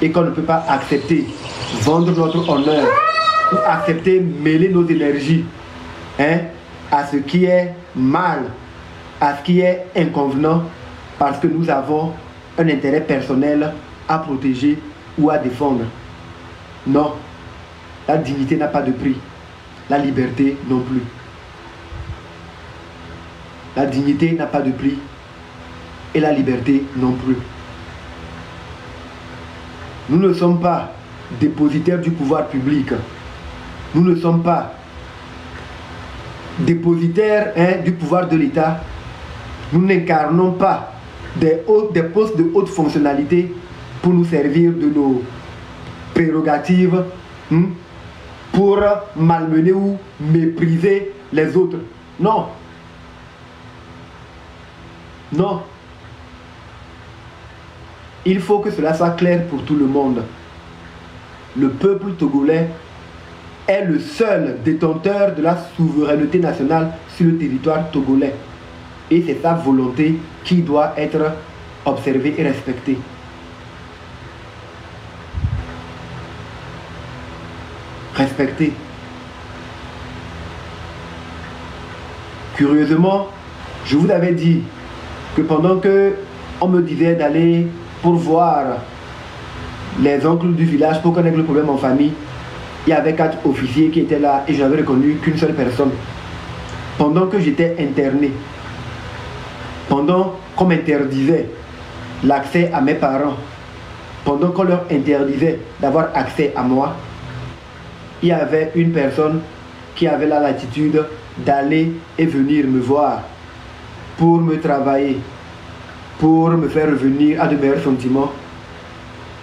et qu'on ne peut pas accepter vendre notre honneur ou accepter mêler nos énergies à ce qui est mal, à ce qui est inconvenant, parce que nous avons un intérêt personnel à protéger ou à défendre. Non, la dignité n'a pas de prix, la liberté non plus. La dignité n'a pas de prix et la liberté non plus. Nous ne sommes pas dépositaires du pouvoir public. Nous ne sommes pas dépositaires du pouvoir de l'État. Nous n'incarnons pas des postes de haute fonctionnalité pour nous servir de nos prérogatives, pour malmener ou mépriser les autres. Non. Non. Il faut que cela soit clair pour tout le monde. Le peuple togolais est le seul détenteur de la souveraineté nationale sur le territoire togolais. Et c'est sa volonté qui doit être observée et respectée. Respectée. Curieusement, je vous avais dit que pendant que on me disait d'aller pour voir les oncles du village pour connaître le problème en famille, il y avait 4 officiers qui étaient là et je n'avais reconnu qu'une seule personne. Pendant que j'étais interné, pendant qu'on m'interdisait l'accès à mes parents, pendant qu'on leur interdisait d'avoir accès à moi, il y avait une personne qui avait la latitude d'aller et venir me voir pour me travailler, pour me faire revenir à de meilleurs sentiments.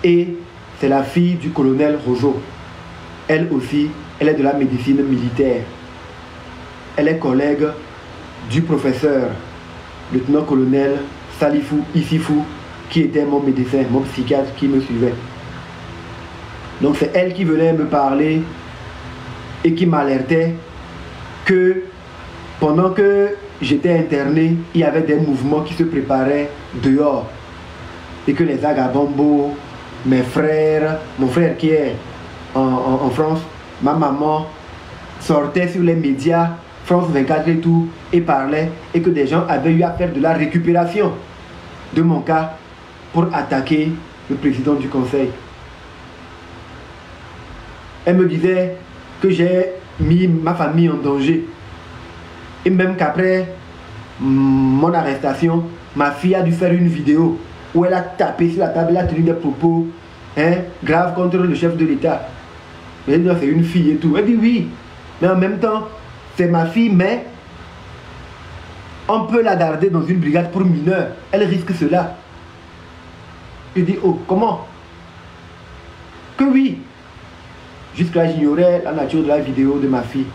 Et c'est la fille du colonel Rojo. Elle aussi, elle est de la médecine militaire. Elle est collègue du professeur, lieutenant-colonel Salifou Issifou, qui était mon médecin, mon psychiatre qui me suivait. Donc c'est elle qui venait me parler et qui m'alertait que pendant que j'étais interné, il y avait des mouvements qui se préparaient dehors. Et que les agabambos, mes frères, mon frère qui est en France, ma maman, sortaient sur les médias, France 24 et tout, et parlaient, et que des gens avaient eu à faire de la récupération de mon cas pour attaquer le président du conseil. Elle me disait que j'ai mis ma famille en danger. Et même qu'après mon arrestation, ma fille a dû faire une vidéo où elle a tapé sur la table, elle a tenu des propos graves contre le chef de l'État. Elle dit c'est une fille et tout. Elle dit oui, mais en même temps, c'est ma fille, mais on peut la garder dans une brigade pour mineurs. Elle risque cela. Je dis oh, comment? Que oui. Jusque-là, j'ignorais la nature de la vidéo de ma fille.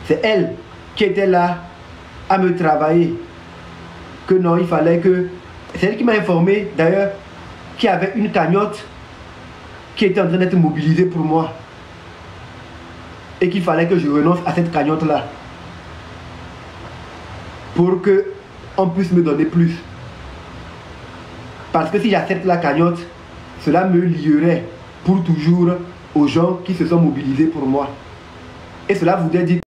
C'est elle qui était là à me travailler. Que non, il fallait que... C'est elle qui m'a informé, d'ailleurs, qu'il y avait une cagnotte qui était en train d'être mobilisée pour moi. Et qu'il fallait que je renonce à cette cagnotte-là. Pour qu'on puisse me donner plus. Parce que si j'accepte la cagnotte, cela me lierait pour toujours aux gens qui se sont mobilisés pour moi. Et cela voudrait dire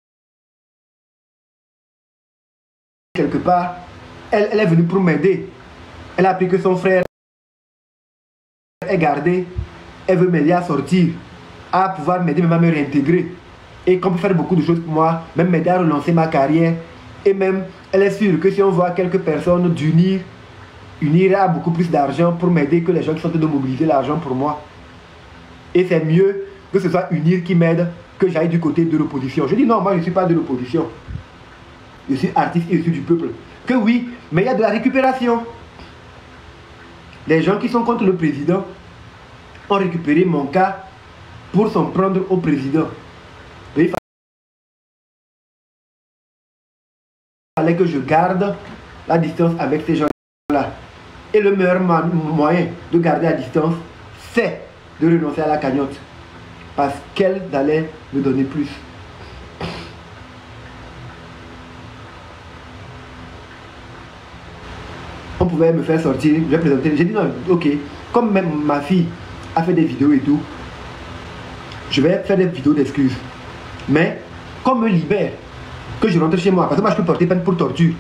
quelque part, elle est venue pour m'aider. Elle a appris que son frère est gardé. Elle veut m'aider à sortir, à pouvoir m'aider même à me réintégrer. Et qu'on peut faire beaucoup de choses pour moi, même m'aider à relancer ma carrière. Et même, elle est sûre que si on voit quelques personnes d'unir, unir à beaucoup plus d'argent pour m'aider que les gens qui sont en train de mobiliser l'argent pour moi. Et c'est mieux que ce soit unir qui m'aide que j'aille du côté de l'opposition. Je dis non, moi je ne suis pas de l'opposition. Je suis artiste et je suis du peuple. Que oui, mais il y a de la récupération. Les gens qui sont contre le président ont récupéré mon cas pour s'en prendre au président. Et il fallait que je garde la distance avec ces gens-là. Et le meilleur moyen de garder la distance, c'est de renoncer à la cagnotte. Parce qu'elle allait me donner plus. On pouvait me faire sortir, je vais présenter. J'ai dit non, ok, comme même ma fille a fait des vidéos et tout, je vais faire des vidéos d'excuses. Mais qu'on me libère, que je rentre chez moi, parce que moi je peux porter peine pour torture.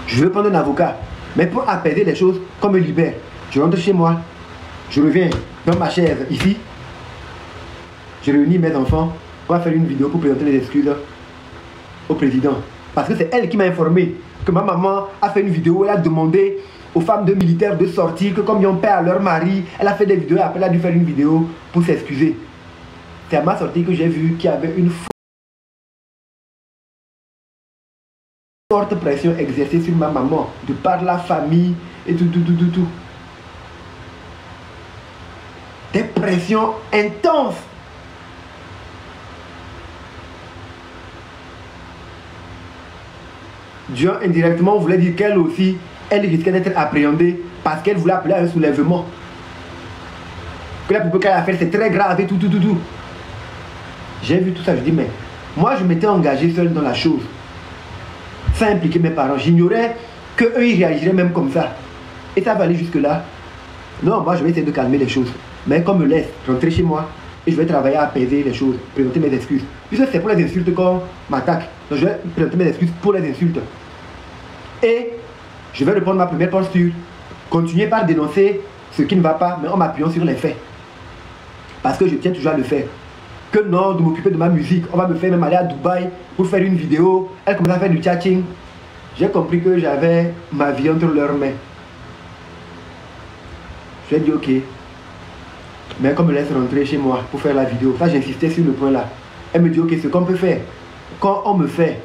Je veux prendre un avocat, mais pour apaiser les choses, qu'on me libère. Je rentre chez moi, je reviens dans ma chaise ici, je réunis mes enfants, on va faire une vidéo pour présenter les excuses au président. Parce que c'est elle qui m'a informé que ma maman a fait une vidéo, elle a demandé aux femmes de militaires de sortir, que comme ils ont peur à leur mari, elle a fait des vidéos et après elle a dû faire une vidéo pour s'excuser. C'est à ma sortie que j'ai vu qu'il y avait une forte pression exercée sur ma maman, de par la famille et tout. Des pressions intenses. Dieu indirectement voulait dire qu'elle aussi, elle risquait d'être appréhendée parce qu'elle voulait appeler à un soulèvement. Que la plupart qu'elle a fait, c'est très grave et tout. J'ai vu tout ça, je dis, mais moi je m'étais engagé seul dans la chose, sans impliquer mes parents. J'ignorais qu'eux ils réagiraient même comme ça. Et ça va aller jusque là. Non, moi je vais essayer de calmer les choses. Mais qu'on me laisse rentrer chez moi et je vais travailler à apaiser les choses, présenter mes excuses. Puisque c'est pour les insultes qu'on m'attaque. Donc je vais présenter mes excuses pour les insultes. Et je vais reprendre ma première posture. Continuer par dénoncer ce qui ne va pas, mais en m'appuyant sur les faits. Parce que je tiens toujours à le faire. Que non, de m'occuper de ma musique. On va me faire même aller à Dubaï pour faire une vidéo. Elle commence à faire du chatting. J'ai compris que j'avais ma vie entre leurs mains. Je lui ai dit ok. Mais qu'on me laisse rentrer chez moi pour faire la vidéo. Ça, j'insistais sur le point là. Elle me dit ok, ce qu'on peut faire. Quand on me fait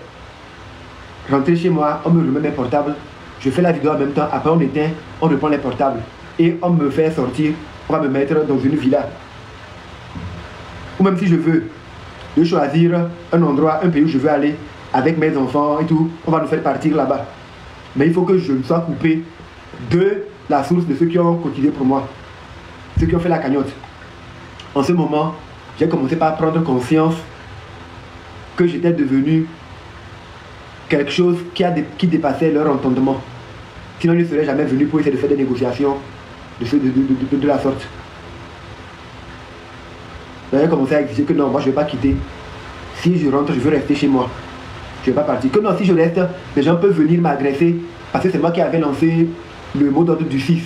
rentrer chez moi, on me remet mes portables. Je fais la vidéo en même temps. Après on éteint, on reprend les portables. Et on me fait sortir. On va me mettre dans une villa. Ou même si je veux de choisir un endroit, un pays où je veux aller avec mes enfants et tout, on va nous faire partir là-bas. Mais il faut que je me sois coupé de la source de ceux qui ont cotisé pour moi, ceux qui ont fait la cagnotte. En ce moment, j'ai commencé par prendre conscience que j'étais devenu quelque chose qui dépassait leur entendement. Sinon, ils ne seraient jamais venus pour essayer de faire des négociations de la sorte. J'ai commencé à exiger que non, moi je ne vais pas quitter. Si je rentre, je veux rester chez moi. Je ne vais pas partir. Que non, si je reste, les gens peuvent venir m'agresser parce que c'est moi qui avais lancé le mot d'ordre du 6.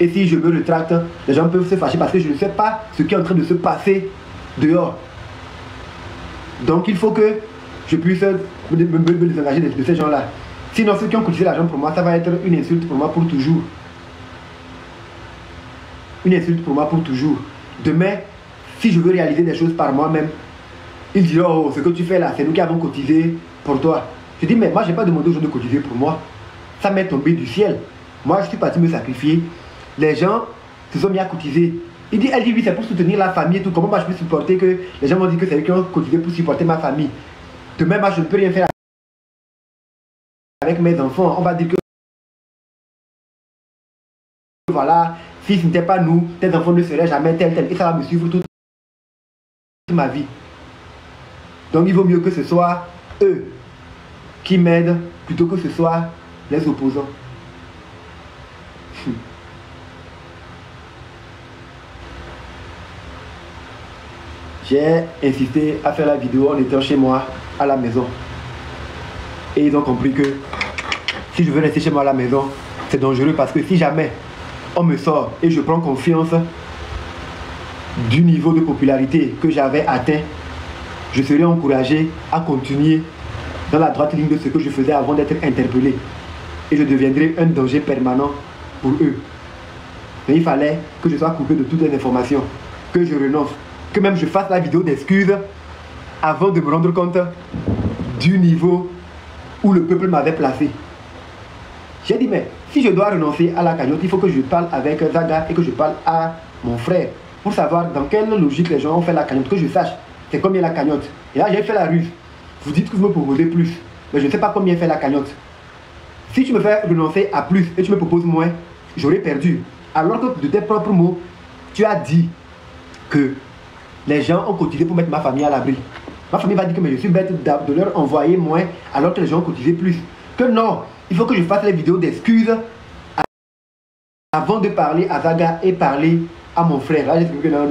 Et si je me retracte, les gens peuvent se fâcher parce que je ne sais pas ce qui est en train de se passer dehors. Donc il faut que je puisse me désengager de ces gens-là. Sinon, ceux qui ont cotisé l'argent pour moi, ça va être une insulte pour moi pour toujours. Une insulte pour moi pour toujours. Demain, si je veux réaliser des choses par moi-même, ils diront, oh, ce que tu fais là, c'est nous qui avons cotisé pour toi. Je dis, mais moi, je n'ai pas demandé aux gens de cotiser pour moi. Ça m'est tombé du ciel. Moi, je suis parti me sacrifier. Les gens se sont mis à cotiser. Elle dit, oui, c'est pour soutenir la famille et tout. Comment moi, je peux supporter que les gens m'ont dit que c'est eux qui ont cotisé pour supporter ma famille. Demain, moi, je ne peux rien faire avec mes enfants. On va dire que voilà, si ce n'était pas nous, tes enfants ne seraient jamais tel. Et ça va me suivre toute ma vie. Donc il vaut mieux que ce soit eux qui m'aident plutôt que ce soit les opposants. J'ai insisté à faire la vidéo en étant chez moi à la maison. Et ils ont compris que si je veux rester chez moi à la maison, c'est dangereux parce que si jamais on me sort et je prends confiance du niveau de popularité que j'avais atteint, je serais encouragé à continuer dans la droite ligne de ce que je faisais avant d'être interpellé. Et je deviendrais un danger permanent pour eux. Mais il fallait que je sois coupé de toutes les informations, que je renonce, que même je fasse la vidéo d'excuses avant de me rendre compte du niveau où le peuple m'avait placé. J'ai dit, mais si je dois renoncer à la cagnotte, il faut que je parle avec Zaga et que je parle à mon frère pour savoir dans quelle logique les gens ont fait la cagnotte, que je sache c'est combien la cagnotte. Et là, j'ai fait la ruse. Vous dites que vous me proposez plus, mais je ne sais pas combien fait la cagnotte. Si tu me fais renoncer à plus et tu me proposes moins, j'aurais perdu. Alors que de tes propres mots, tu as dit que les gens ont cotisé pour mettre ma famille à l'abri. Ma famille va dire que mais je suis bête de leur envoyer moins alors que les gens ont cotisé plus. Que non, il faut que je fasse les vidéos d'excuses avant de parler à Zaga et parler à mon frère. Là, j'ai dit que non.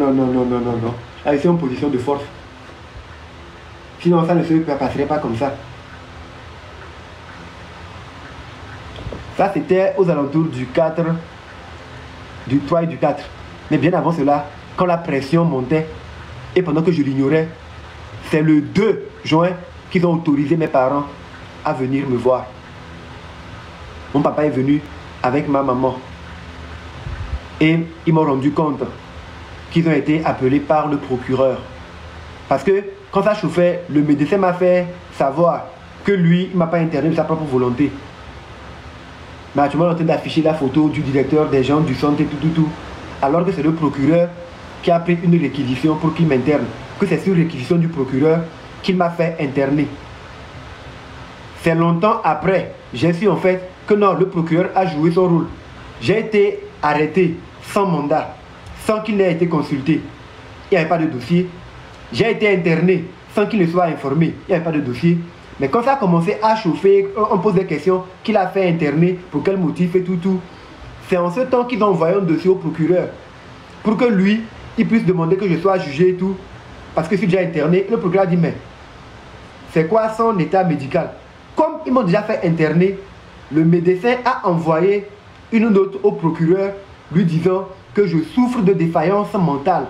Là, je suis en position de force. Sinon, ça ne se passerait pas comme ça. Ça, c'était aux alentours du 4, du 3 et du 4. Mais bien avant cela, quand la pression montait, et pendant que je l'ignorais, c'est le 2 juin qu'ils ont autorisé mes parents à venir me voir. Mon papa est venu avec ma maman. Et ils m'ont rendu compte qu'ils ont été appelés par le procureur. Parce que quand ça chauffait, le médecin m'a fait savoir que lui, il ne m'a pas interné de sa propre volonté. Mais actuellement, on est en train d'afficher la photo du directeur des gens du centre et tout. Alors que c'est le procureur qui a pris une réquisition pour qu'il m'interne. Que c'est sur réquisition du procureur qu'il m'a fait interner. C'est longtemps après, j'ai su en fait que non, le procureur a joué son rôle. J'ai été arrêté sans mandat, sans qu'il n'ait été consulté. Il n'y avait pas de dossier. J'ai été interné sans qu'il ne soit informé. Il n'y avait pas de dossier. Mais quand ça a commencé à chauffer, on pose des questions. Qui l'a fait interner, pour quel motif et tout. C'est en ce temps qu'ils ont envoyé un dossier au procureur. Pour que lui, il puisse demander que je sois jugé et tout. Parce que je suis déjà interné. Le procureur a dit, mais c'est quoi son état médical? Comme ils m'ont déjà fait interner, le médecin a envoyé une note au procureur lui disant que je souffre de défaillance mentale.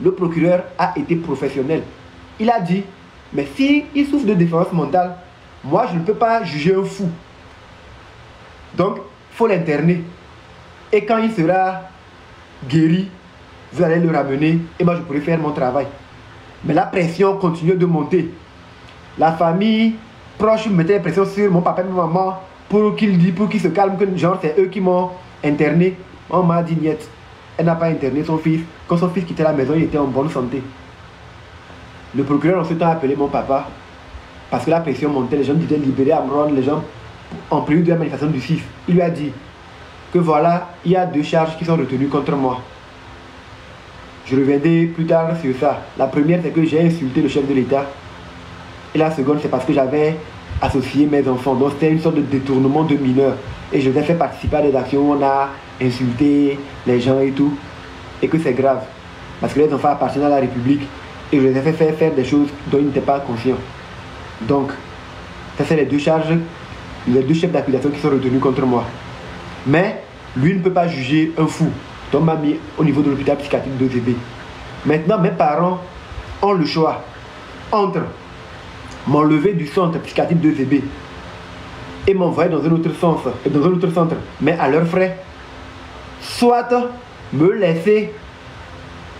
Le procureur a été professionnel. Il a dit, mais si il souffre de défaillance mentale, moi je ne peux pas juger un fou. Donc, il faut l'interner. Et quand il sera guéri, vous allez le ramener et moi je pourrai faire mon travail. Mais la pression continue de monter. La famille proche mettait la pression sur mon papa et ma maman pour qu'ils se calment, que genre c'est eux qui m'ont interné. On m'a dit niet. Elle n'a pas interné son fils. Quand son fils quittait la maison, il était en bonne santé. Le procureur en ce temps a appelé mon papa parce que la pression montait. Les gens disaient libérer Amron, les gens en prélude de la manifestation du 6. Il lui a dit que voilà, il y a 2 charges qui sont retenues contre moi. Je reviendrai plus tard sur ça. La première, c'est que j'ai insulté le chef de l'État. Et la seconde, c'est parce que j'avais associé mes enfants. Donc c'était une sorte de détournement de mineurs. Et je les ai fait participer à des actions où on a insulté les gens et tout. Et que c'est grave. Parce que les enfants appartiennent à la République. Et je les ai fait faire des choses dont ils n'étaient pas conscients. Donc, ça c'est les 2 charges, les 2 chefs d'accusation qui sont retenus contre moi. Mais, lui ne peut pas juger un fou. Donc, m'a mis au niveau de l'hôpital psychiatrique de ZB. Maintenant, mes parents ont le choix entre m'enlever du centre psychiatrique de ZB et m'envoyer dans un autre centre, mais à leurs frais. Soit me laisser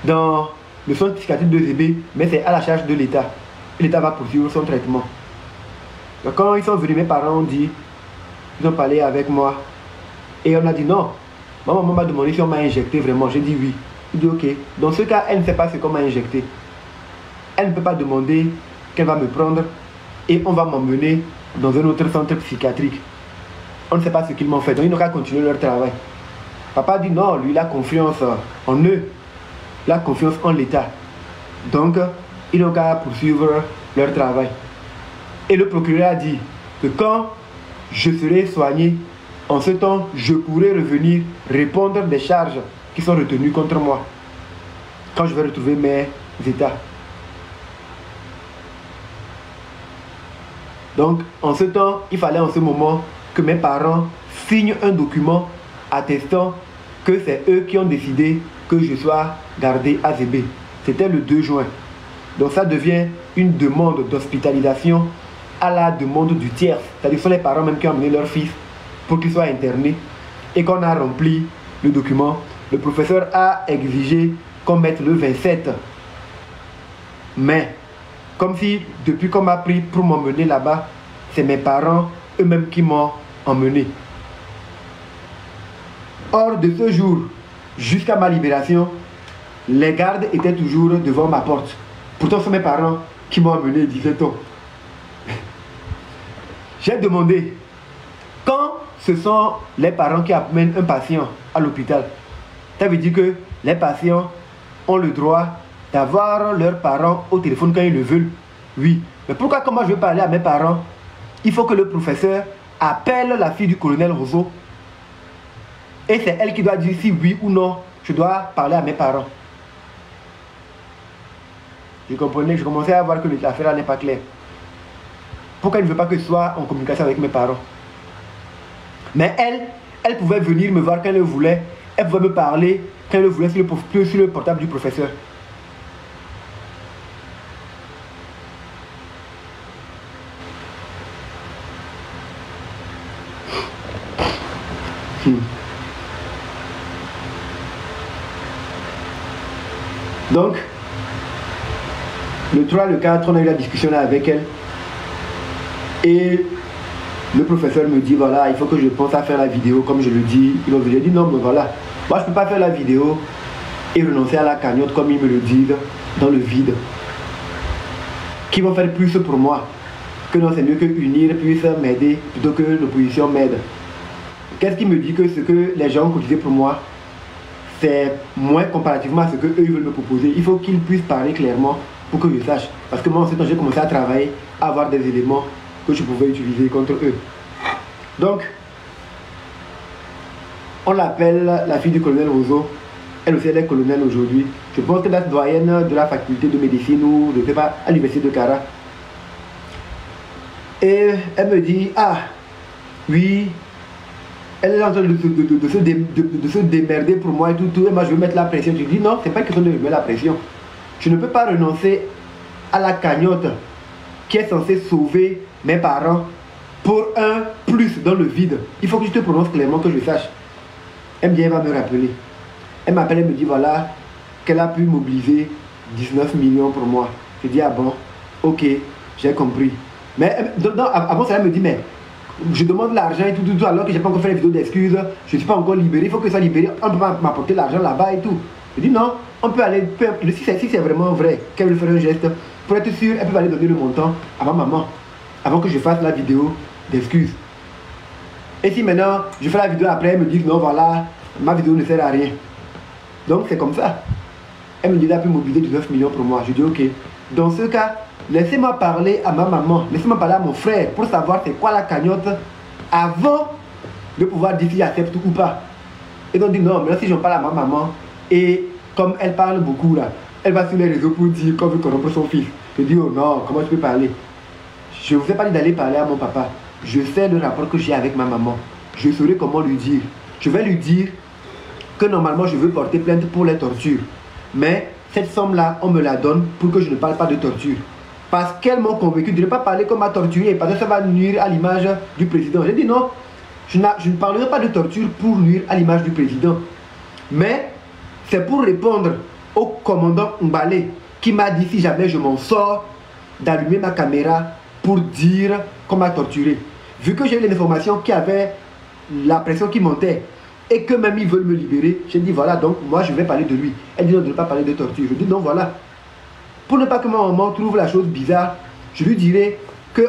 dans le centre psychiatrique de ZB, mais c'est à la charge de l'État. L'État va poursuivre son traitement. Donc, quand ils sont venus, mes parents ont dit, ils ont parlé avec moi, et on a dit non. Ma maman m'a demandé si on m'a injecté vraiment. J'ai dit oui. Il dit ok. Dans ce cas, elle ne sait pas ce qu'on m'a injecté. Elle ne peut pas demander qu'elle va me prendre et on va m'emmener dans un autre centre psychiatrique. On ne sait pas ce qu'ils m'ont fait. Donc ils n'ont qu'à continuer leur travail. Papa dit non, lui il a confiance en eux. Il a confiance en l'État. Donc ils n'ont qu'à poursuivre leur travail. Et le procureur a dit que quand je serai soigné, en ce temps, je pourrai revenir répondre des charges qui sont retenues contre moi. Quand je vais retrouver mes états. Donc, en ce temps, il fallait en ce moment que mes parents signent un document attestant que c'est eux qui ont décidé que je sois gardé à ZB. C'était le 2 juin. Donc ça devient une demande d'hospitalisation à la demande du tiers. C'est-à-dire que ce sont les parents même qui ont amené leur fils pour qu'il soit interné. Et qu'on a rempli le document, le professeur a exigé qu'on mette le 27. Mais, comme si depuis qu'on m'a pris pour m'emmener là-bas, c'est mes parents eux-mêmes qui m'ont emmené. Or, de ce jour jusqu'à ma libération, les gardes étaient toujours devant ma porte. Pourtant, ce sont mes parents qui m'ont emmené 17 ans. J'ai demandé, quand ce sont les parents qui amènent un patient à l'hôpital, ça veut dire que les patients ont le droit d'avoir leurs parents au téléphone quand ils le veulent. Oui. Mais pourquoi, quand moi je veux parler à mes parents, il faut que le professeur appelle la fille du colonel Rousseau? Et c'est elle qui doit dire si oui ou non je dois parler à mes parents. Je comprenais, je commençais à voir que l'affaire n'est pas claire. Pourquoi elle ne veut pas que je sois en communication avec mes parents? Mais elle pouvait venir me voir quand elle voulait. Elle pouvait me parler quand elle voulait sur le portable du professeur. Donc, le 3, le 4, on a eu la discussion là avec elle. Et le professeur me dit, voilà, il faut que je pense à faire la vidéo, comme je le dis. Il a dit, non, mais voilà, moi je ne peux pas faire la vidéo et renoncer à la cagnotte, comme ils me le disent, dans le vide. Qui vont faire plus pour moi? Que non, c'est mieux que unir puisse m'aider plutôt que l'opposition m'aide. Qu'est-ce qui me dit que ce que les gens ont cotisé pour moi, c'est moins comparativement à ce qu'eux veulent me proposer? Il faut qu'ils puissent parler clairement pour que je sache. Parce que moi, en ce temps, j'ai commencé à travailler, à avoir des éléments que je pouvais utiliser contre eux. Donc, on l'appelle la fille du colonel Roseau. Elle aussi, elle est colonel aujourd'hui. Je pense que la doyenne de la faculté de médecine ou je ne sais pas, à l'université de Cara. Et elle me dit, ah, oui, elle est en train de se démerder pour moi et tout, et moi je veux mettre la pression. Je dis non, c'est pas question de mettre la pression. Je ne peux pas renoncer à la cagnotte qui est censée sauver mes parents pour un plus dans le vide. Il faut que je te prononce clairement, que je sache. Elle me dit, elle va me rappeler. Elle m'appelle, elle me dit voilà, qu'elle a pu mobiliser 19 millions pour moi. Je dis ah bon, ok, j'ai compris. Mais avant ça, elle me dit mais je demande l'argent et tout, alors que j'ai pas encore fait les vidéos d'excuses, je ne suis pas encore libéré, il faut que ça soit libéré, on peut pas m'apporter l'argent là-bas et tout. Je dis non, on peut aller, si c'est vraiment vrai qu'elle veut faire un geste, pour être sûr, elle peut aller donner le montant à ma maman, avant que je fasse la vidéo d'excuses. Et si maintenant, je fais la vidéo après, elle me dit non voilà, ma vidéo ne sert à rien. Donc c'est comme ça. Elle me dit, elle a pu mobiliser 19 millions pour moi. Je dis ok, dans ce cas, laissez-moi parler à ma maman, laissez-moi parler à mon frère pour savoir c'est quoi la cagnotte avant de pouvoir dire si j'accepte ou pas. Et donc dit non, mais là si j'en parle à ma maman, et comme elle parle beaucoup là, elle va sur les réseaux pour dire qu'on veut corrompre son fils. Je dis oh non, comment tu peux parler? Je ne vous ai pas dit d'aller parler à mon papa. Je sais le rapport que j'ai avec ma maman. Je saurai comment lui dire. Je vais lui dire que normalement je veux porter plainte pour les tortures. Mais cette somme-là, on me la donne pour que je ne parle pas de torture. Parce qu'elles m'ont convaincu de ne pas parler comme à torturer, parce que ça va nuire à l'image du président. J'ai dit non, je ne parlerai pas de torture pour nuire à l'image du président. Mais c'est pour répondre au commandant Mbale qui m'a dit si jamais je m'en sors, d'allumer ma caméra pour dire qu'on m'a torturé. Vu que j'ai eu les informations qui avaient la pression qui montait et que même ils veulent me libérer, j'ai dit voilà, donc moi je vais parler de lui. Elle dit non, de ne pas parler de torture. Je dis non, voilà. Pour ne pas que ma maman trouve la chose bizarre, je lui dirai que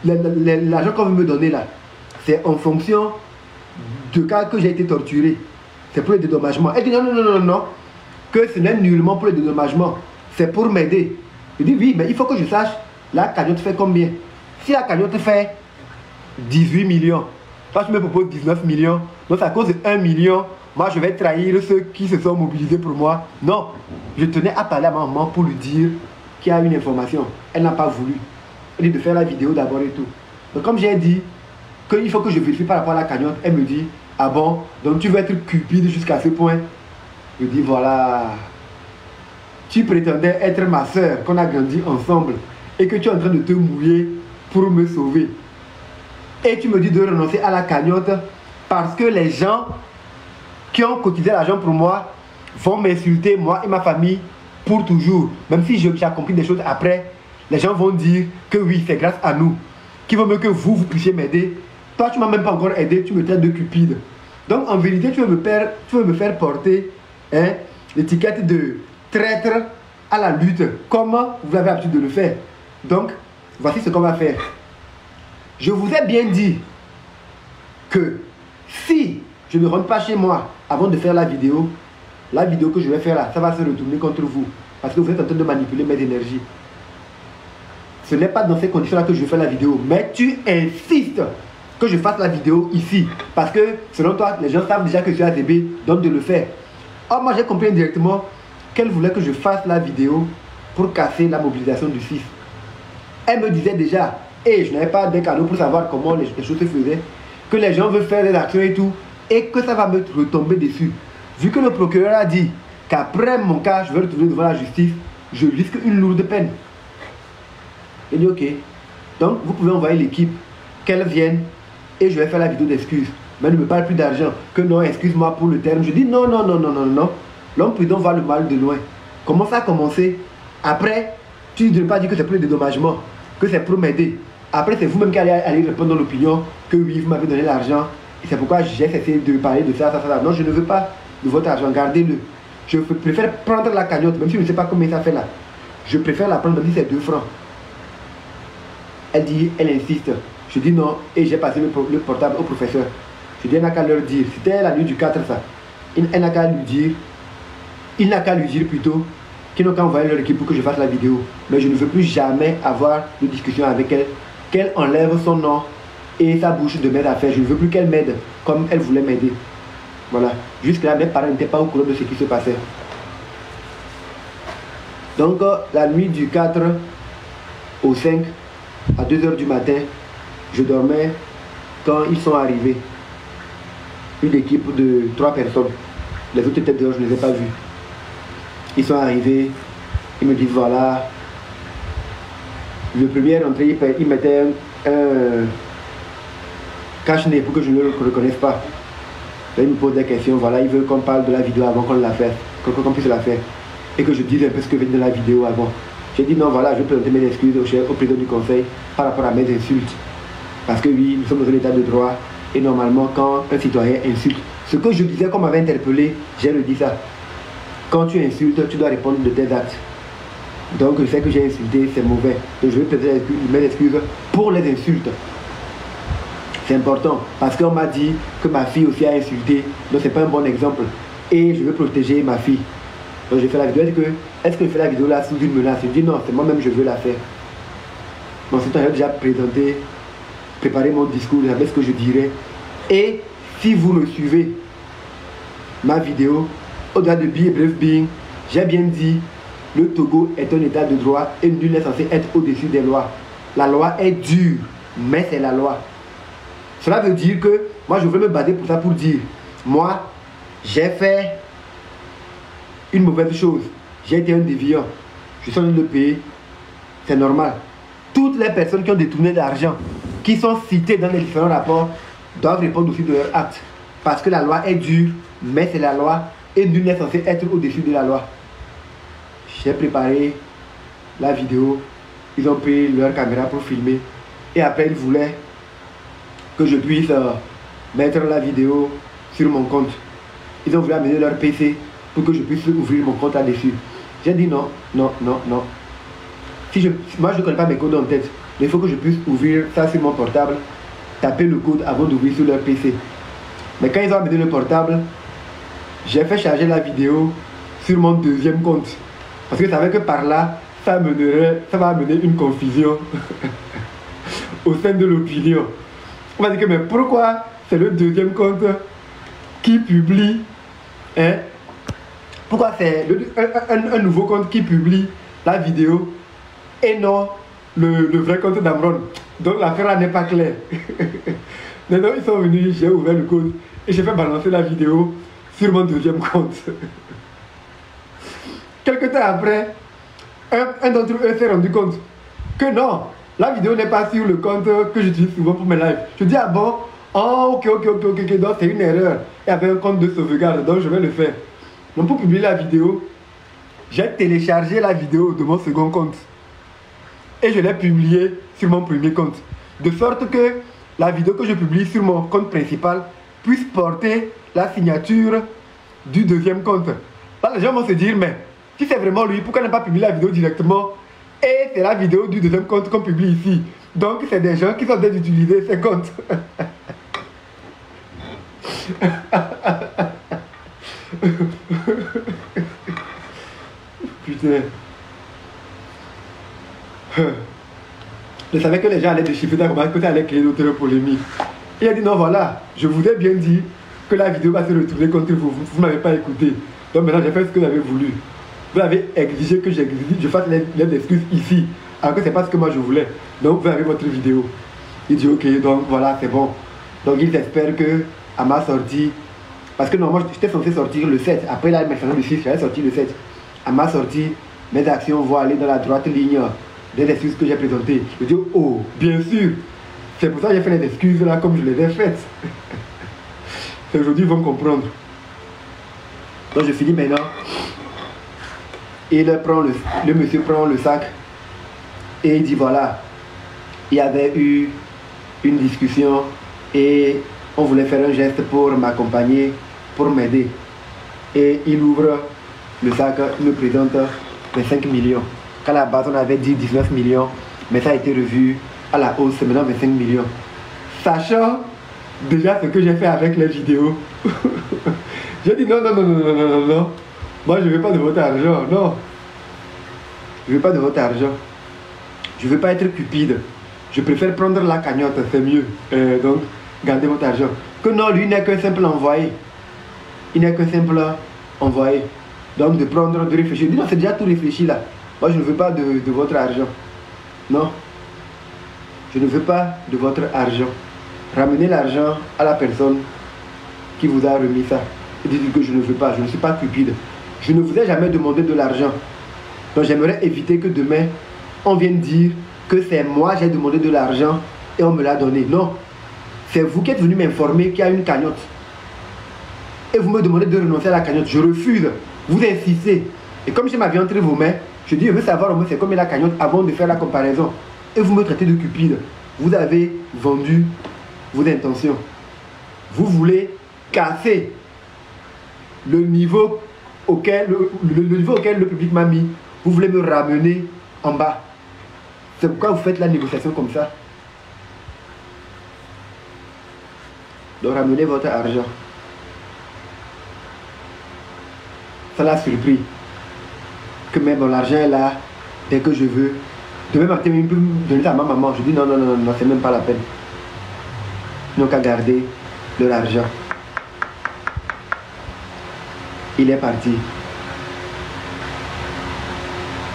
l'argent qu'on veut me donner là, c'est en fonction de cas que j'ai été torturé. C'est pour les dédommagements. Elle dit non, non, non, non, non, que ce n'est nullement pour les dédommagements. C'est pour m'aider. Je dis oui, mais il faut que je sache la cagnotte fait combien. Si la cagnotte fait 18 millions, toi tu me proposes 19 millions, donc à cause de 1 million, moi je vais trahir ceux qui se sont mobilisés pour moi. Non, je tenais à parler à ma maman pour lui dire qu'il y a une information. Elle n'a pas voulu. Elle dit de faire la vidéo d'abord et tout. Donc comme j'ai dit qu'il faut que je vérifie par rapport à la cagnotte, elle me dit ah bon, donc tu veux être cupide jusqu'à ce point. Je dis voilà, tu prétendais être ma soeur, qu'on a grandi ensemble et que tu es en train de te mouiller pour me sauver. Et tu me dis de renoncer à la cagnotte parce que les gens qui ont cotisé l'argent pour moi vont m'insulter, moi et ma famille, pour toujours. Même si j'ai accompli des choses après, les gens vont dire que oui, c'est grâce à nous. Qui veut mieux que vous puissiez m'aider. Toi, tu ne m'as même pas encore aidé, tu me traites de cupide. Donc, en vérité, tu veux me faire porter l'étiquette de traître à la lutte, comme vous avez l'habitude de le faire. Donc, voici ce qu'on va faire. Je vous ai bien dit que si je ne rentre pas chez moi avant de faire la vidéo que je vais faire là, ça va se retourner contre vous. Parce que vous êtes en train de manipuler mes énergies. Ce n'est pas dans ces conditions-là que je fais la vidéo. Mais tu insistes que je fasse la vidéo ici. Parce que selon toi, les gens savent déjà que je suis ATB, donc de le faire. Or, moi j'ai compris indirectement qu'elle voulait que je fasse la vidéo pour casser la mobilisation du 6. Elle me disait déjà, et je n'avais pas des canaux pour savoir comment les choses se faisaient, que les gens veulent faire des actions et tout, et que ça va me retomber dessus. Vu que le procureur a dit qu'après mon cas, je vais retourner devant la justice, je risque une lourde peine. J'ai dit ok. Donc vous pouvez envoyer l'équipe, qu'elle vienne, et je vais faire la vidéo d'excuses. Mais ne me parle plus d'argent, que non, excuse-moi pour le terme. Je dis non, non, non, non, non, non. L'homme prudent voit le mal de loin. Comment ça a commencé? Après, tu ne peux pas dire que c'est pour le dédommagement, que c'est pour m'aider. Après, c'est vous-même qui allez répondre dans l'opinion que oui, vous m'avez donné l'argent. Et c'est pourquoi j'ai essayé de parler de ça, ça, ça. Non, je ne veux pas de votre argent, gardez-le. Je préfère prendre la cagnotte, même si je ne sais pas combien ça fait là. Je préfère la prendre, même si c'est 2 francs. Elle dit, elle insiste. Je dis non, et j'ai passé le portable au professeur. Je dis, elle n'a qu'à leur dire. C'était la nuit du 4, ça. Elle n'a qu'à lui dire, il n'a qu'à lui dire plutôt qu'ils n'ont qu'à envoyer leur équipe pour que je fasse la vidéo. Mais je ne veux plus jamais avoir de discussion avec elle. Qu'elle enlève son nom et sa bouche de mes affaires. Je ne veux plus qu'elle m'aide comme elle voulait m'aider. Voilà. Jusque-là, mes parents n'étaient pas au courant de ce qui se passait. Donc, la nuit du 4 au 5, à 2 h du matin, je dormais quand ils sont arrivés. Une équipe de 3 personnes. Les autres étaient dehors, je ne les ai pas vus. Ils sont arrivés, ils me disent voilà. Le premier entré, il mettait un cache-nez pour que je ne le reconnaisse pas. Là, il me pose des questions, voilà, il veut qu'on parle de la vidéo avant qu'on la fasse, qu'on puisse la faire. Et que je dise un peu ce que venait de la vidéo avant. J'ai dit non, voilà, je vais présenter mes excuses au président du conseil par rapport à mes insultes. Parce que oui, nous sommes dans un état de droit. Et normalement, quand un citoyen insulte, ce que je disais qu'on m'avait interpellé, j'ai redit ça. Quand tu insultes, tu dois répondre de tes actes. Donc le fait que j'ai insulté, c'est mauvais. Donc je vais présenter mes excuses pour les insultes. C'est important parce qu'on m'a dit que ma fille aussi a insulté. Donc c'est pas un bon exemple. Et je veux protéger ma fille. Donc j'ai fait la vidéo. Est-ce que je fais la vidéo là sous une menace? Je dis non, c'est moi-même je veux la faire. Donc c'est j'ai déjà préparé mon discours, je savais ce que je dirais. Et si vous me suivez, ma vidéo, au-delà de Be a Brave Being, j'ai bien dit, le Togo est un état de droit et nul n'est censé être au-dessus des lois. La loi est dure, mais c'est la loi. Cela veut dire que, moi je veux me baser pour ça, pour dire, moi, j'ai fait une mauvaise chose. J'ai été un déviant. Je suis en train de le payer. C'est normal. Toutes les personnes qui ont détourné de l'argent, qui sont citées dans les différents rapports, doivent répondre aussi de leurs actes. Parce que la loi est dure, mais c'est la loi et nul n'est censé être au-dessus de la loi. J'ai préparé la vidéo. Ils ont pris leur caméra pour filmer. Et après, ils voulaient que je puisse mettre la vidéo sur mon compte. Ils ont voulu amener leur PC pour que je puisse ouvrir mon compte là-dessus. J'ai dit non, non, non, non. Moi, je ne connais pas mes codes en tête. Mais il faut que je puisse ouvrir ça sur mon portable, taper le code avant d'ouvrir sur leur PC. Mais quand ils ont amené le portable, j'ai fait charger la vidéo sur mon deuxième compte. Parce que je savais que par là, ça va amener une confusion au sein de l'opinion. On va dire que mais pourquoi c'est le deuxième compte qui publie, hein? Pourquoi c'est un nouveau compte qui publie la vidéo et non le vrai compte d'Amron? Donc l'affaire là n'est pas claire. Maintenant ils sont venus, j'ai ouvert le code et j'ai fait balancer la vidéo sur mon deuxième compte. Quelque temps après, un d'entre eux s'est rendu compte que non, la vidéo n'est pas sur le compte que j'utilise souvent pour mes lives. Je dis ah bon, oh ok, donc c'est une erreur. Il y avait un compte de sauvegarde, donc je vais le faire. Donc pour publier la vidéo, j'ai téléchargé la vidéo de mon second compte et je l'ai publiée sur mon premier compte. De sorte que la vidéo que je publie sur mon compte principal puisse porter la signature du deuxième compte. Là les gens vont se dire mais si c'est vraiment lui, pourquoi ne pas publier la vidéo directement? Et c'est la vidéo du deuxième compte qu'on publie ici. Donc c'est des gens qui sont en train d'utiliser ces comptes. Putain. Je savais que les gens allaient déchiffrer d'un moment que ça allait créer d'autres polémiques. Il a dit non, voilà, je vous ai bien dit que la vidéo va se retourner contre vous. Vous ne m'avez pas écouté. Donc maintenant, j'ai fait ce que vous avez voulu. Vous avez exigé que je fasse les excuses ici. Alors que ce n'est pas ce que moi je voulais. Donc vous avez votre vidéo. Il dit ok, donc voilà, c'est bon. Donc ils espèrent que à ma sortie, parce que normalement j'étais censé sortir le 7. Après là, maintenant le 6, j'allais sortir le 7. À ma sortie, mes actions vont aller dans la droite ligne des excuses que j'ai présentées. Je dis oh, bien sûr. C'est pour ça que j'ai fait les excuses là comme je les ai faites. Aujourd'hui, ils vont comprendre. Donc je finis maintenant. Et le monsieur prend le sac et il dit voilà, il y avait eu une discussion et on voulait faire un geste pour m'accompagner, pour m'aider. Et il ouvre le sac, il me présente les 5 millions. Qu'à la base on avait dit 19 millions, mais ça a été revu à la hausse, c'est maintenant 25 millions. Sachant déjà ce que j'ai fait avec les vidéos. J'ai dit non, non, non, non, non, non, non, non. Moi je ne veux pas de votre argent, non. Je ne veux pas de votre argent. Je ne veux pas être cupide. Je préfère prendre la cagnotte, c'est mieux. Donc, gardez votre argent. Que non, lui n'est qu'un simple envoyé. Il n'est qu'un simple envoyé. Donc, de prendre, de réfléchir. Je dis non, c'est déjà tout réfléchi là. Moi, je ne veux pas de votre argent. Non. Je ne veux pas de votre argent. Ramenez l'argent à la personne qui vous a remis ça. Et dites que je ne veux pas. Je ne suis pas cupide. Je ne vous ai jamais demandé de l'argent. Donc, j'aimerais éviter que demain, on vienne dire que c'est moi, j'ai demandé de l'argent et on me l'a donné. Non. C'est vous qui êtes venu m'informer qu'il y a une cagnotte. Et vous me demandez de renoncer à la cagnotte. Je refuse. Vous insistez. Et comme j'ai ma vie entre vos mains, je dis, je veux savoir au moins c'est combien la cagnotte avant de faire la comparaison. Et vous me traitez de cupide. Vous avez vendu vos intentions. Vous voulez casser le niveau auquel le public m'a mis. Vous voulez me ramener en bas. C'est pourquoi vous faites la négociation comme ça. Donc ramenez votre argent. Ça l'a surpris. Que même l'argent est là, dès que je veux. Demain matin, il peut me donner ça à ma maman. Je dis non, non, non, non, c'est même pas la peine. Ils n'ont qu'à garder leur argent. Il est parti.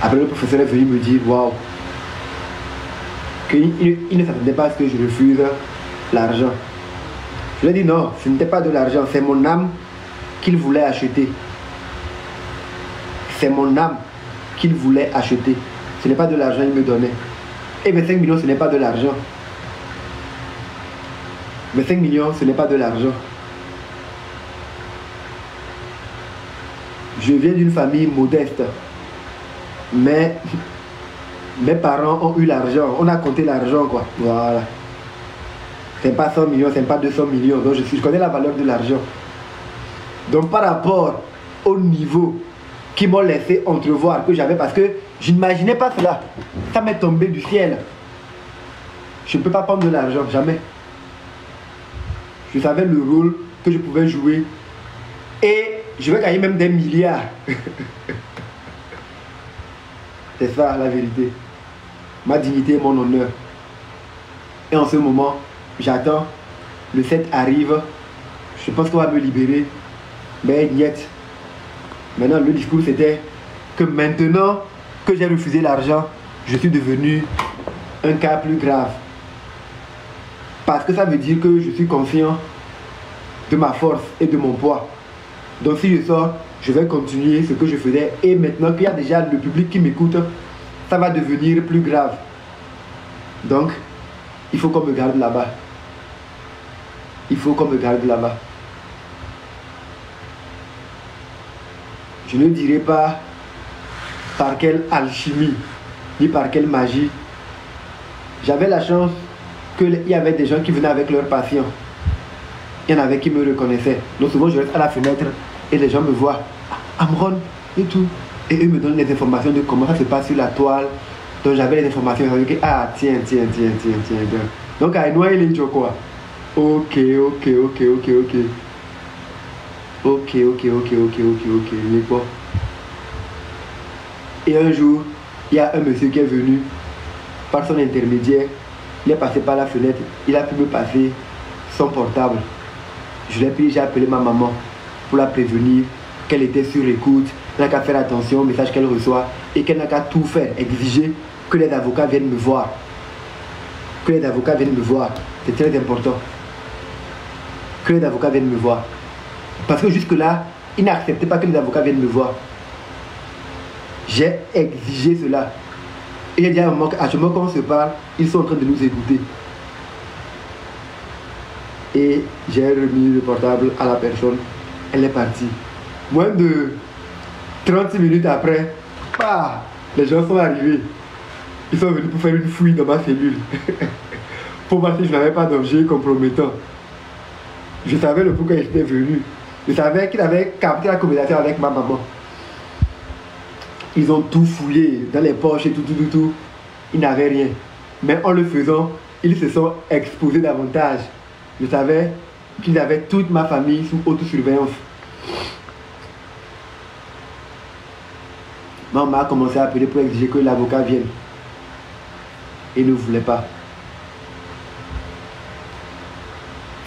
Après, le professeur est venu me dire waouh, qu'il ne s'attendait pas à ce que je refuse l'argent. Je lui ai dit non, ce n'était pas de l'argent, c'est mon âme qu'il voulait acheter. C'est mon âme qu'il voulait acheter. Ce n'est pas de l'argent qu'il me donnait. Et 25 millions, ce n'est pas de l'argent. 25 millions, ce n'est pas de l'argent. Je viens d'une famille modeste. Mais mes parents ont eu l'argent. On a compté l'argent, quoi. Voilà. C'est pas 100 millions, c'est pas 200 millions. Donc je connais la valeur de l'argent. Donc par rapport au niveau qui m'ont laissé entrevoir que j'avais, parce que je n'imaginais pas cela. Ça m'est tombé du ciel. Je ne peux pas prendre de l'argent, jamais. Je savais le rôle que je pouvais jouer. Et je vais gagner même des milliards. C'est ça la vérité. Ma dignité et mon honneur. Et en ce moment, j'attends. Le 7 arrive. Je pense qu'on va me libérer. Mais niet. Maintenant, le discours c'était que maintenant que j'ai refusé l'argent, je suis devenu un cas plus grave. Parce que ça veut dire que je suis confiant de ma force et de mon poids. Donc si je sors, je vais continuer ce que je faisais. Et maintenant qu'il y a déjà le public qui m'écoute, ça va devenir plus grave. Donc, il faut qu'on me garde là-bas. Il faut qu'on me garde là-bas. Je ne dirai pas par quelle alchimie, ni par quelle magie. J'avais la chance qu'il y avait des gens qui venaient avec leur patients. Il y en avait qui me reconnaissaient. Donc souvent je reste à la fenêtre et les gens me voient. Amron et tout. Et eux me donnent les informations de comment ça se passe sur la toile. Donc j'avais les informations. Ah tiens. Donc à Noël il est quoi. Ok. Mais quoi. Et un jour, il y a un monsieur qui est venu par son intermédiaire. Il est passé par la fenêtre. Il a pu me passer son portable. Je l'ai pris, j'ai appelé ma maman pour la prévenir qu'elle était sur écoute, qu'elle n'a qu'à faire attention au message qu'elle reçoit et qu'elle n'a qu'à tout faire, exiger que les avocats viennent me voir. Que les avocats viennent me voir. C'est très important. Que les avocats viennent me voir. Parce que jusque-là, ils n'acceptaient pas que les avocats viennent me voir. J'ai exigé cela. Et j'ai dit à un moment, à ce moment qu'on se parle, ils sont en train de nous écouter. Et j'ai remis le portable à la personne. Elle est partie. Moins de 30 minutes après, les gens sont arrivés. Ils sont venus pour faire une fouille dans ma cellule. Pour voir si je n'avais pas d'objet compromettant. Je savais le pourquoi ils étaient venus. Je savais qu'ils avaient capté la conversation avec ma maman. Ils ont tout fouillé dans les poches et tout. Ils n'avaient rien. Mais en le faisant, ils se sont exposés davantage. Je savais qu'ils avaient toute ma famille sous haute surveillance. Maman a commencé à appeler pour exiger que l'avocat vienne. Et il ne voulait pas.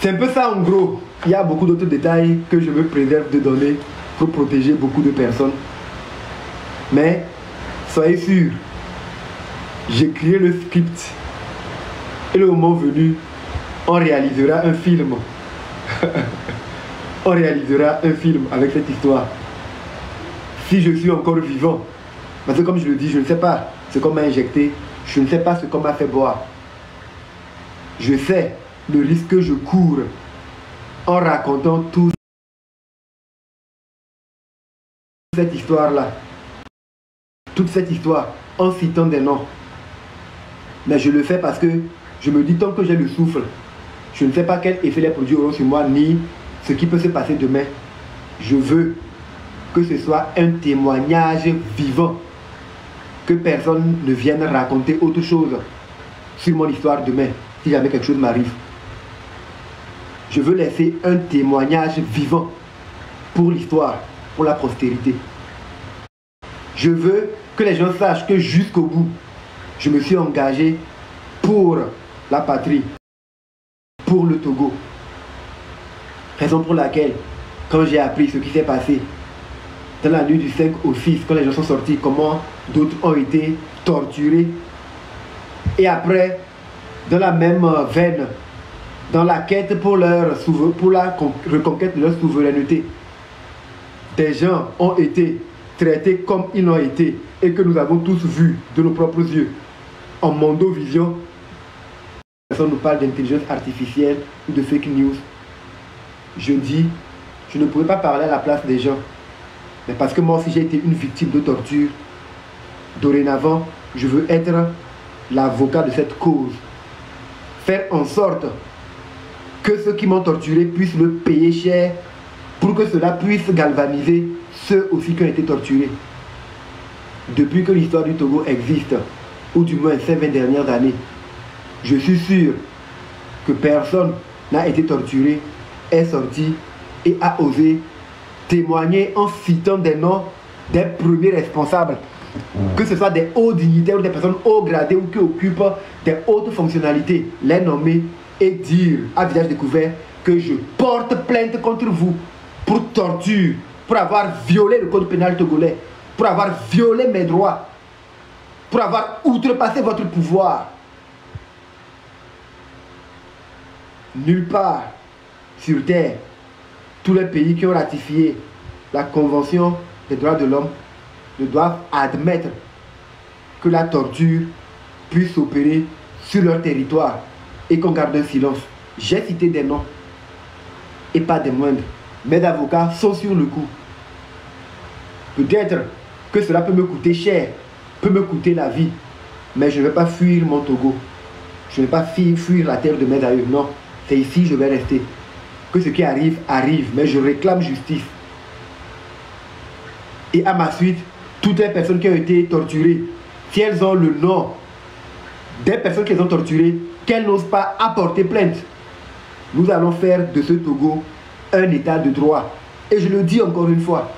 C'est un peu ça en gros. Il y a beaucoup d'autres détails que je me préserve de donner pour protéger beaucoup de personnes. Mais soyez sûrs, j'ai créé le script. Et le moment venu, on réalisera un film. On réalisera un film avec cette histoire. Si je suis encore vivant. Parce que comme je le dis, je ne sais pas ce qu'on m'a injecté. Je ne sais pas ce qu'on m'a fait boire. Je sais le risque que je cours en racontant toute cette histoire-là. Toute cette histoire en citant des noms. Mais je le fais parce que je me dis tant que j'ai le souffle, je ne sais pas quel effet les produits auront sur moi, ni ce qui peut se passer demain. Je veux que ce soit un témoignage vivant. Que personne ne vienne raconter autre chose sur mon histoire demain, si jamais quelque chose m'arrive. Je veux laisser un témoignage vivant pour l'histoire, pour la postérité. Je veux que les gens sachent que jusqu'au bout, je me suis engagé pour la patrie, pour le Togo. Raison pour laquelle, quand j'ai appris ce qui s'est passé dans la nuit du 5 au 6, quand les gens sont sortis, comment d'autres ont été torturés, et après, dans la même veine, dans la quête pour la reconquête de leur souveraineté, des gens ont été traités comme ils l'ont été et que nous avons tous vu de nos propres yeux en Mondovision. Personne nous parle d'intelligence artificielle ou de fake news. Je dis, je ne pourrais pas parler à la place des gens, mais parce que moi aussi j'ai été une victime de torture. Dorénavant, je veux être l'avocat de cette cause. Faire en sorte que ceux qui m'ont torturé puissent me payer cher pour que cela puisse galvaniser ceux aussi qui ont été torturés. Depuis que l'histoire du Togo existe, ou du moins ces 20 dernières années, je suis sûr que personne n'a été torturé, est sorti et a osé témoigner en citant des noms des premiers responsables. Que ce soit des hauts dignitaires ou des personnes haut gradées ou qui occupent des hautes fonctionnalités, les nommer et dire à visage découvert que je porte plainte contre vous pour torture, pour avoir violé le code pénal togolais, pour avoir violé mes droits, pour avoir outrepassé votre pouvoir. Nulle part sur terre, tous les pays qui ont ratifié la Convention des droits de l'homme ne doivent admettre que la torture puisse s'opérer sur leur territoire et qu'on garde un silence. J'ai cité des noms et pas des moindres. Mes avocats sont sur le coup. Peut-être que cela peut me coûter cher, peut me coûter la vie, mais je ne vais pas fuir mon Togo. Je ne vais pas fuir la terre de mes aïeux. Non, c'est ici que je vais rester. Que ce qui arrive, arrive, mais je réclame justice. Et à ma suite, toutes les personnes qui ont été torturées, si elles ont le nom des personnes qui les ont torturées, qu'elles n'osent pas apporter plainte, nous allons faire de ce Togo un état de droit. Et je le dis encore une fois,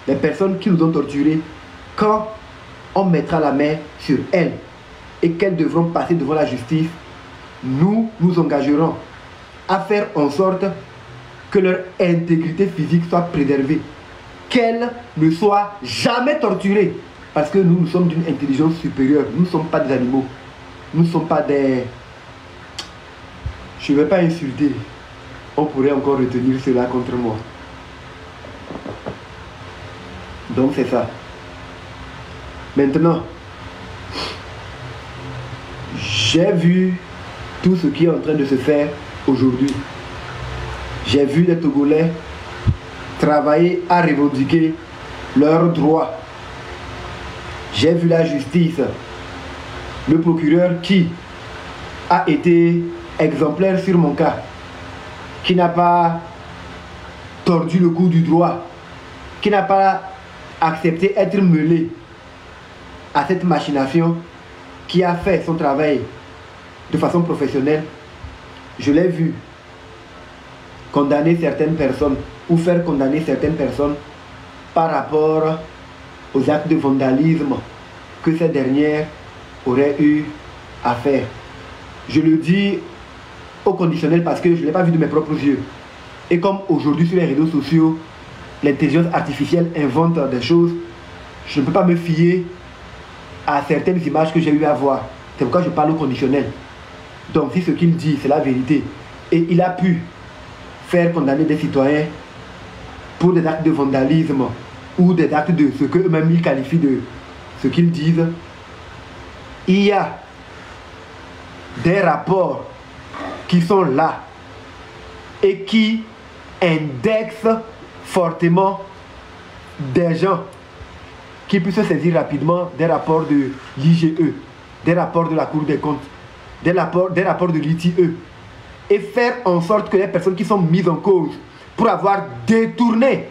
les personnes qui nous ont torturés, quand on mettra la main sur elles et qu'elles devront passer devant la justice, nous nous engagerons à faire en sorte que leur intégrité physique soit préservée, qu'elles ne soient jamais torturées, parce que nous sommes d'une intelligence supérieure, nous ne sommes pas des animaux, nous ne sommes pas des... Je ne vais pas insulter, on pourrait encore retenir cela contre moi. Donc c'est ça. Maintenant, j'ai vu tout ce qui est en train de se faire aujourd'hui. J'ai vu les Togolais travailler à revendiquer leurs droits. J'ai vu la justice, le procureur qui a été exemplaire sur mon cas, qui n'a pas tordu le cou du droit, qui n'a pas accepté être mêlé à cette machination, qui a fait son travail de façon professionnelle. Je l'ai vu condamner certaines personnes ou faire condamner certaines personnes par rapport aux actes de vandalisme que ces dernières auraient eu à faire. Je le dis au conditionnel parce que je ne l'ai pas vu de mes propres yeux. Et comme aujourd'hui sur les réseaux sociaux, l'intelligence artificielle invente des choses, je ne peux pas me fier à certaines images que j'ai eu à voir. C'est pourquoi je parle au conditionnel. Donc si ce qu'il dit, c'est la vérité, et il a pu faire condamner des citoyens pour des actes de vandalisme ou des actes de ce qu'eux-mêmes ils qualifient de ce qu'ils disent, il y a des rapports qui sont là et qui indexent fortement des gens qui puissent se saisir rapidement des rapports de l'IGE, des rapports de la Cour des comptes, des rapports de l'ITIE, et faire en sorte que les personnes qui sont mises en cause pour avoir détourné,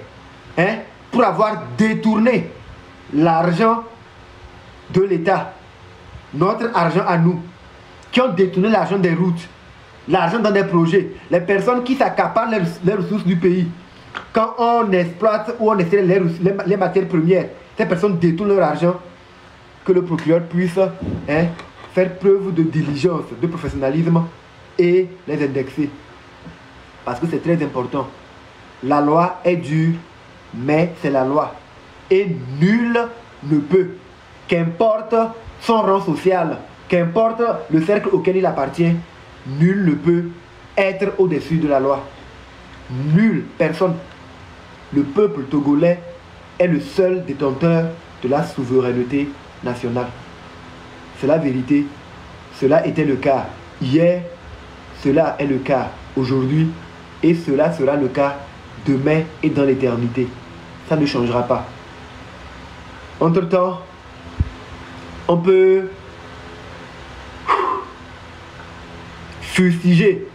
l'argent de l'État, notre argent à nous, qui ont détourné l'argent des routes, l'argent dans des projets, les personnes qui s'accaparent les ressources du pays, quand on exploite ou on extrait les matières premières, ces personnes détournent leur argent, que le procureur puisse faire preuve de diligence, de professionnalisme et les indexer. Parce que c'est très important. La loi est dure, mais c'est la loi. Et nul ne peut, qu'importe son rang social, qu'importe le cercle auquel il appartient, nul ne peut être au-dessus de la loi. Nul, personne. Le peuple togolais est le seul détenteur de la souveraineté nationale. C'est la vérité. Cela était le cas hier, cela est le cas aujourd'hui, et cela sera le cas demain et dans l'éternité. Ça ne changera pas. Entre-temps, on peut fustiger